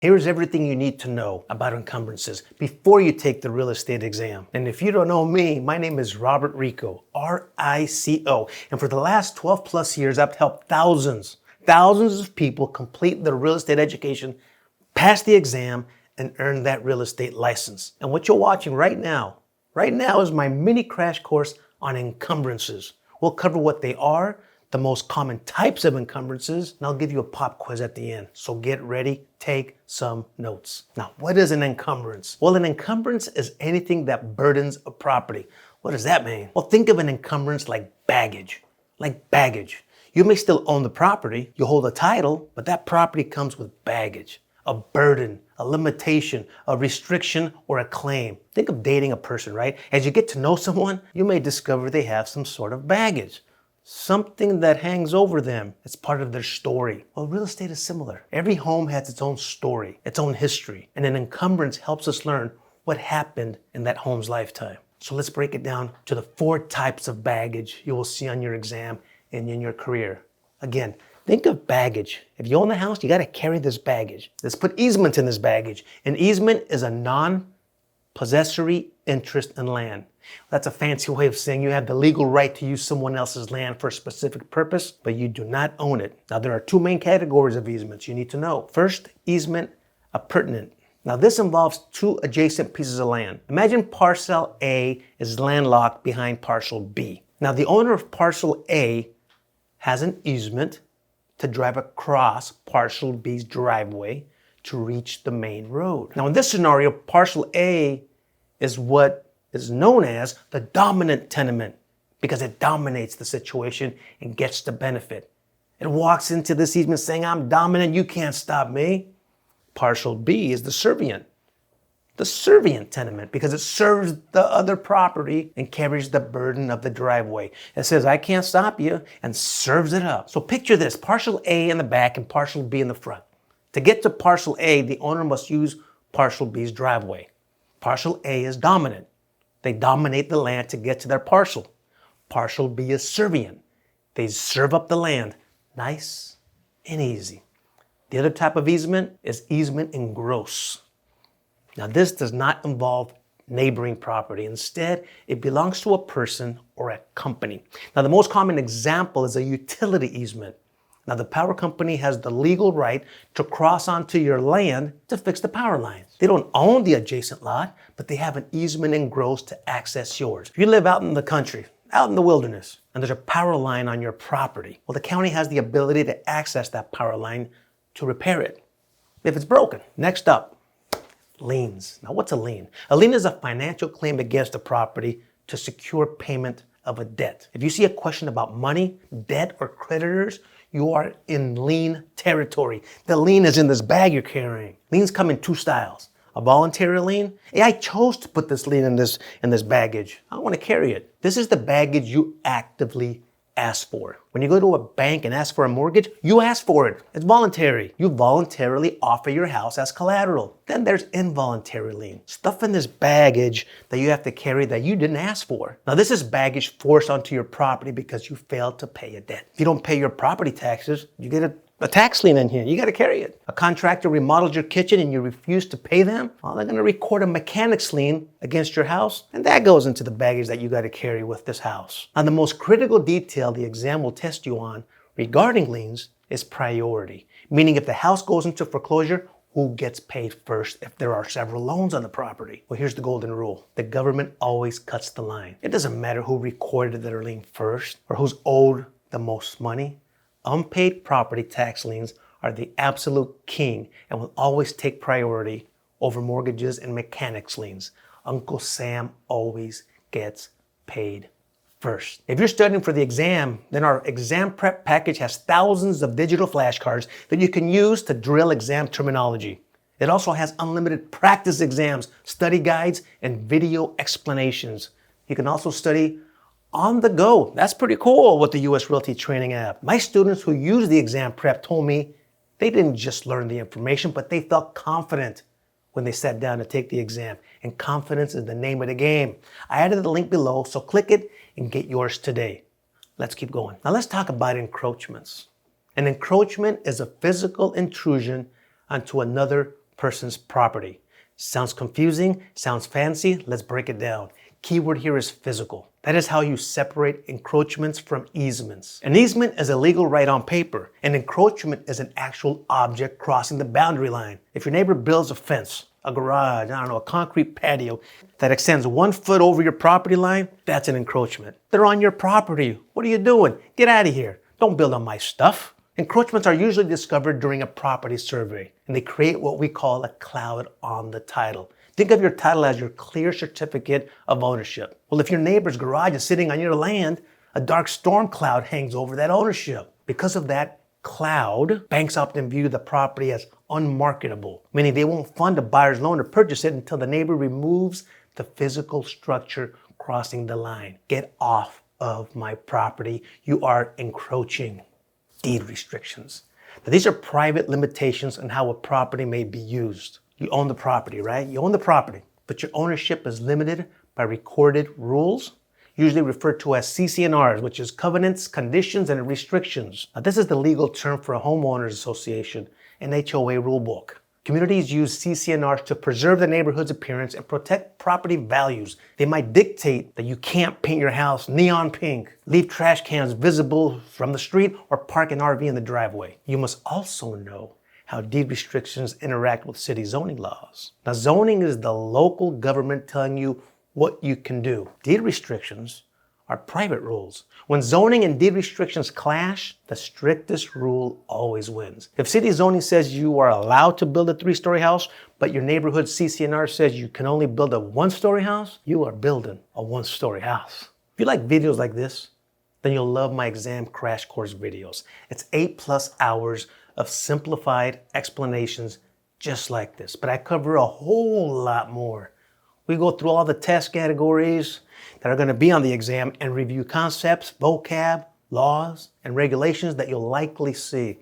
Here's everything you need to know about encumbrances before you take the real estate exam. And if you don't know me, my name is Robert Rico, R-I-C-O. And for the last 12 plus years, I've helped thousands of people complete their real estate education, pass the exam, and earn that real estate license. And what you're watching right now is my mini crash course on encumbrances. We'll cover what they are, the most common types of encumbrances, and I'll give you a pop quiz at the end. So get ready, take some notes. Now, what is an encumbrance? Well, an encumbrance is anything that burdens a property. What does that mean? Well, think of an encumbrance like baggage. You may still own the property, you hold a title, but that property comes with baggage, a burden, a limitation, a restriction, or a claim. Think of dating a person, right? As you get to know someone, you may discover they have some sort of baggage. Something that hangs over them. It's part of their story. Well, real estate is similar. Every home has its own story, its own history, and an encumbrance helps us learn what happened in that home's lifetime. So let's break it down to the 4 types of baggage you will see on your exam and in your career. Again, think of baggage. If you own the house, you got to carry this baggage. Let's put easements in this baggage. An easement is a non-possessory interest in land. That's a fancy way of saying you have the legal right to use someone else's land for a specific purpose, but you do not own it. Now, there are 2 main categories of easements you need to know. First, easement, appurtenant. Now, this involves 2 adjacent pieces of land. Imagine parcel A is landlocked behind parcel B. Now, the owner of parcel A has an easement to drive across parcel B's driveway to reach the main road. Now, in this scenario, parcel A is what is known as the dominant tenement because it dominates the situation and gets the benefit. It walks into this easement saying, I'm dominant, you can't stop me. Parcel B is the servient tenement because it serves the other property and carries the burden of the driveway. It says, I can't stop you, and serves it up. So picture this, parcel A in the back and parcel B in the front. To get to parcel A, the owner must use parcel B's driveway. Parcel A is dominant. They dominate the land to get to their parcel. Parcel B is servient. They serve up the land. Nice and easy. The other type of easement is easement in gross. Now, this does not involve neighboring property. Instead, it belongs to a person or a company. Now, the most common example is a utility easement. Now, the power company has the legal right to cross onto your land to fix the power lines. They don't own the adjacent lot, but they have an easement in gross to access yours. If you live out in the country, out in the wilderness, and there's a power line on your property, well, the county has the ability to access that power line to repair it if it's broken. Next up, liens. Now, what's a lien? A lien is a financial claim against a property to secure payment of a debt. If you see a question about money, debt, or creditors, you are in lien territory. The lien is in this bag you're carrying. Liens come in 2 styles. A voluntary lien. Hey, I chose to put this lien in this baggage. I don't want to carry it. This is the baggage you actively ask for. When you go to a bank and ask for a mortgage, you ask for it. It's voluntary. You voluntarily offer your house as collateral. Then there's involuntary lien. Stuff in this baggage that you have to carry that you didn't ask for. Now, this is baggage forced onto your property because you failed to pay a debt. If you don't pay your property taxes, you get a tax lien in here. You got to carry it. A contractor remodeled your kitchen and you refuse to pay them, well, they're going to record a mechanics lien against your house, and that goes into the baggage that you got to carry with this house. Now, the most critical detail the exam will test you on regarding liens is priority, meaning if the house goes into foreclosure, who gets paid first if there are several loans on the property? Well, here's the golden rule. The government always cuts the line. It doesn't matter who recorded their lien first or who's owed the most money. Unpaid property tax liens are the absolute king and will always take priority over mortgages and mechanics liens. Uncle Sam always gets paid first. If you're studying for the exam, then our exam prep package has thousands of digital flashcards that you can use to drill exam terminology. It also has unlimited practice exams, study guides, and video explanations. You can also study on the go. That's pretty cool with the US Realty Training app. My students who use the exam prep told me they didn't just learn the information, but they felt confident when they sat down to take the exam. And confidence is the name of the game. I added the link below, so click it and get yours today. Let's keep going. Now let's talk about encroachments. An encroachment is a physical intrusion onto another person's property. Sounds confusing, sounds fancy, let's break it down. Keyword here is physical. That is how you separate encroachments from easements. An easement is a legal right on paper. An encroachment is an actual object crossing the boundary line. If your neighbor builds a fence, a garage, a concrete patio that extends 1 foot over your property line, that's an encroachment. They're on your property. What are you doing? Get out of here. Don't build on my stuff. Encroachments are usually discovered during a property survey, and they create what we call a cloud on the title. Think of your title as your clear certificate of ownership. Well, if your neighbor's garage is sitting on your land, a dark storm cloud hangs over that ownership. Because of that cloud, banks often view the property as unmarketable, meaning they won't fund a buyer's loan or purchase it until the neighbor removes the physical structure crossing the line. Get off of my property. You are encroaching. Deed restrictions. Now, these are private limitations on how a property may be used. You own the property, right? You own the property, but your ownership is limited by recorded rules, usually referred to as CC&Rs, which is covenants, conditions, and restrictions. Now, this is the legal term for a homeowners association, an HOA rulebook. Communities use CC&Rs to preserve the neighborhood's appearance and protect property values. They might dictate that you can't paint your house neon pink, leave trash cans visible from the street, or park an RV in the driveway. You must also know how deed restrictions interact with city zoning laws. Now, zoning is the local government telling you what you can do. Deed restrictions are private rules. When zoning and deed restrictions clash, the strictest rule always wins. If city zoning says you are allowed to build a 3-story house, but your neighborhood CC&R says you can only build a 1-story house, you are building a 1-story house. If you like videos like this, then you'll love my exam crash course videos. It's 8+ hours of simplified explanations just like this, but I cover a whole lot more. We go through all the test categories that are going to be on the exam and review concepts, vocab, laws, and regulations that you'll likely see.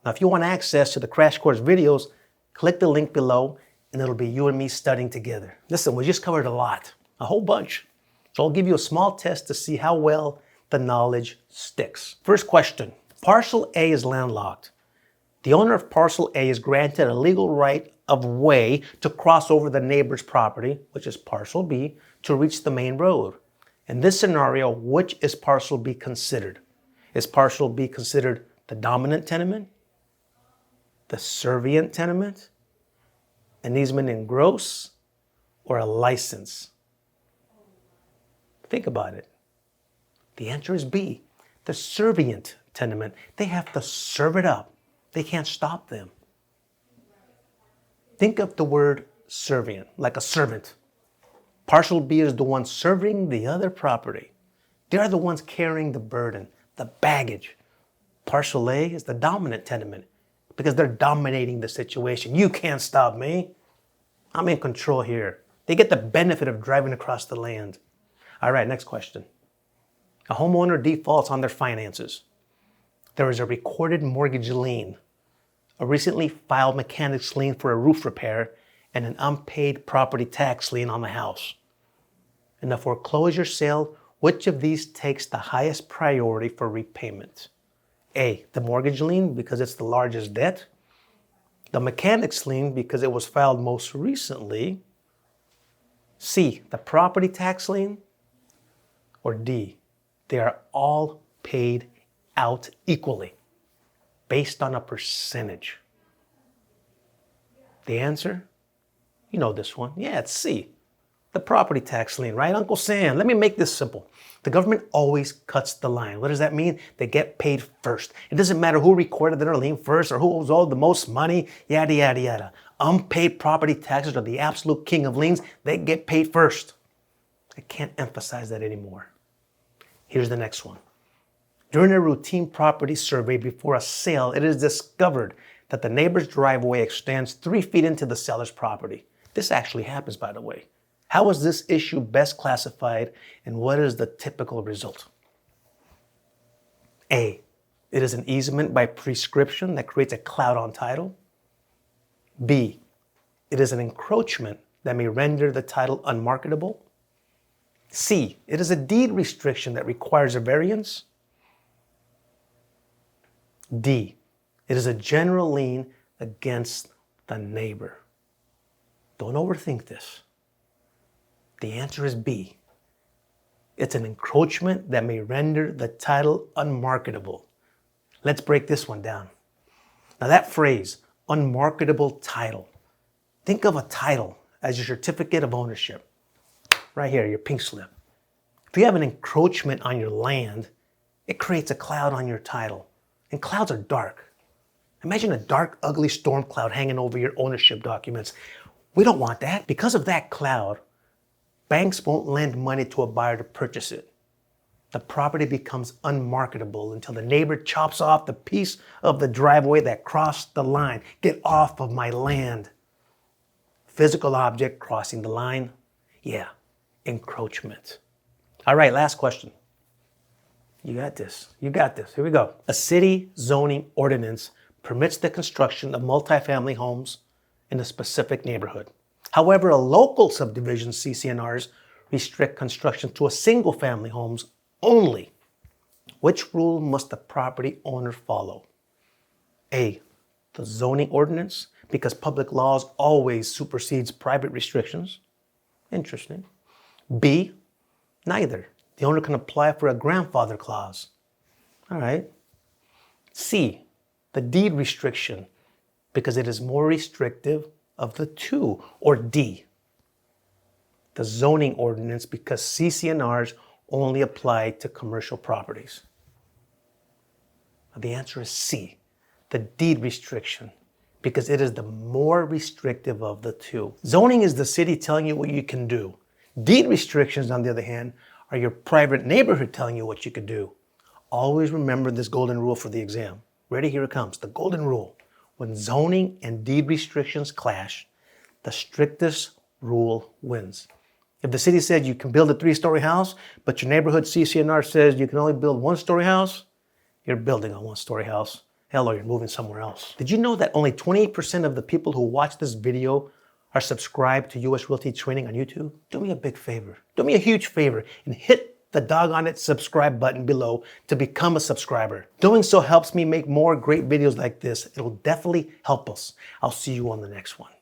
Now, if you want access to the crash course videos, click the link below and it'll be you and me studying together. Listen, we just covered a lot, a whole bunch. So I'll give you a small test to see how well the knowledge sticks. First question, Parcel A is landlocked. The owner of Parcel A is granted a legal right of way to cross over the neighbor's property, which is Parcel B, to reach the main road. In this scenario, which is Parcel B considered? Is Parcel B considered the dominant tenement, the servient tenement, an easement in gross, or a license? Think about it. The answer is B, the servient tenement. They have to serve it up. They can't stop them. Think of the word servient, like a servant. Parcel B is the one serving the other property. They're the ones carrying the burden, the baggage. Parcel A is the dominant tenement because they're dominating the situation. You can't stop me. I'm in control here. They get the benefit of driving across the land. All right, next question. A homeowner defaults on their finances. There is a recorded mortgage lien, a recently filed mechanics lien for a roof repair, and an unpaid property tax lien on the house. In the foreclosure sale, which of these takes the highest priority for repayment? A, the mortgage lien because it's the largest debt. The mechanics lien because it was filed most recently. C, the property tax lien. Or D, they are all paid out equally based on a percentage. The answer? You know this one. Yeah, it's C. The property tax lien, right? Uncle Sam, let me make this simple. The government always cuts the line. What does that mean? They get paid first. It doesn't matter who recorded their lien first or who owes owed the most money, yada, yada, yada. Unpaid property taxes are the absolute king of liens. They get paid first. I can't emphasize that anymore. Here's the next one. During a routine property survey before a sale, it is discovered that the neighbor's driveway extends 3 feet into the seller's property. This actually happens, by the way. How is this issue best classified, and what is the typical result? A, it is an easement by prescription that creates a cloud on title. B, it is an encroachment that may render the title unmarketable. C, it is a deed restriction that requires a variance. D, it is a general lien against the neighbor. Don't overthink this. The answer is B. It's an encroachment that may render the title unmarketable. Let's break this one down. Now that phrase, unmarketable title. Think of a title as your certificate of ownership. Right here, your pink slip. If you have an encroachment on your land, it creates a cloud on your title. And clouds are dark. Imagine a dark, ugly storm cloud hanging over your ownership documents. We don't want that. Because of that cloud, banks won't lend money to a buyer to purchase it. The property becomes unmarketable until the neighbor chops off the piece of the driveway that crossed the line. Get off of my land. Physical object crossing the line? Yeah, encroachment. All right, last question. You got this. You got this. Here we go. A city zoning ordinance permits the construction of multifamily homes in a specific neighborhood. However, a local subdivision CC&Rs restrict construction to a single-family homes only. Which rule must the property owner follow? A, the zoning ordinance, because public laws always supersedes private restrictions. Interesting. B, neither. The owner can apply for a grandfather clause. All right. C, the deed restriction, because it is more restrictive of the two. Or D, the zoning ordinance, because CC&Rs only apply to commercial properties. The answer is C, the deed restriction, because it is the more restrictive of the two. Zoning is the city telling you what you can do. Deed restrictions, on the other hand, are your private neighborhood telling you what you could do. Always remember this golden rule for the exam. Ready? Here it comes. The golden rule. When zoning and deed restrictions clash, the strictest rule wins. If the city said you can build a 3-story house, but your neighborhood CC&R says you can only build 1-story house, you're building a 1-story house. Hell, or you're moving somewhere else. Did you know that only 28% of the people who watch this video are subscribed to US Realty Training on YouTube? Do me a big favor. Do me a huge favor and hit the doggone it subscribe button below to become a subscriber. Doing so helps me make more great videos like this. It'll definitely help us. I'll see you on the next one.